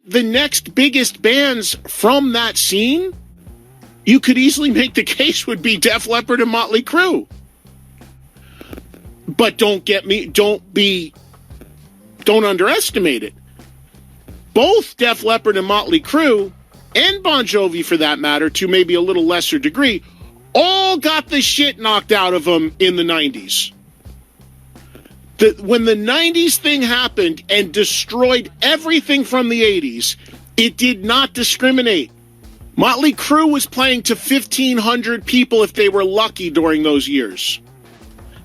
the next biggest bands from that scene, you could easily make the case would be Def Leppard and Mötley Crüe. But don't underestimate it. Both Def Leppard and Mötley Crüe, and Bon Jovi for that matter, to maybe a little lesser degree, all got the shit knocked out of them in the 90s. When the 90s thing happened and destroyed everything from the 80s, it did not discriminate. Mötley Crüe was playing to 1,500 people if they were lucky during those years.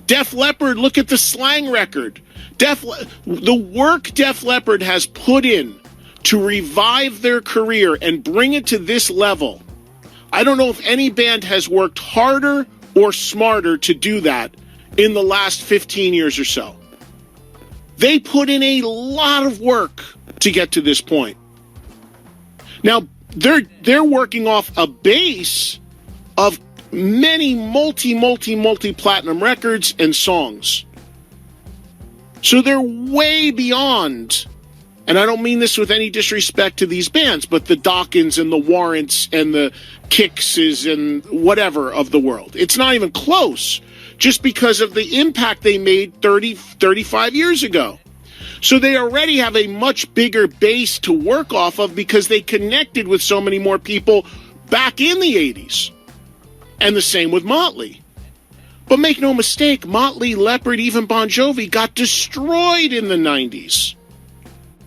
Def Leppard, look at the Slang record. The work Def Leppard has put in to revive their career and bring it to this level, I don't know if any band has worked harder or smarter to do that in the last 15 years or so. They put in a lot of work to get to this point. Now, they're working off a base of many multi-platinum records and songs. So they're way beyond, and I don't mean this with any disrespect to these bands, but the Dawkins and the Warrants and the Kickses and whatever of the world. It's not even close, just because of the impact they made 35 years ago. So they already have a much bigger base to work off of because they connected with so many more people back in the 80s. And the same with Mötley. But make no mistake, Mötley, Leppard, even Bon Jovi got destroyed in the 90s.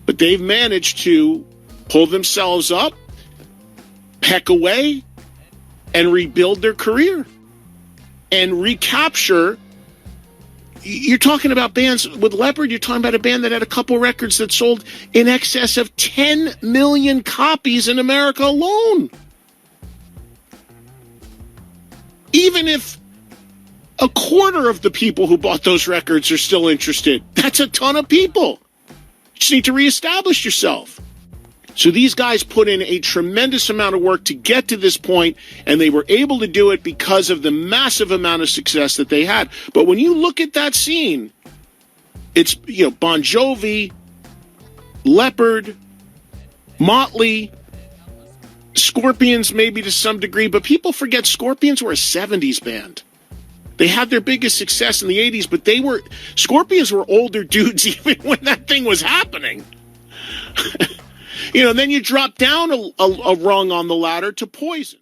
But they've managed to pull themselves up, peck away, and rebuild their career. And recapture. You're talking about bands with Leppard, you're talking about a band that had a couple records that sold in excess of 10 million copies in America alone. Even if a quarter of the people who bought those records are still interested, that's a ton of people. You just need to reestablish yourself. So these guys put in a tremendous amount of work to get to this point, and they were able to do it because of the massive amount of success that they had. But when you look at that scene, it's, Bon Jovi, Leppard, Mötley, Scorpions maybe to some degree, but people forget Scorpions were a 70s band. They had their biggest success in the 80s, but Scorpions were older dudes even when that thing was happening. Then you drop down a rung on the ladder to Poison.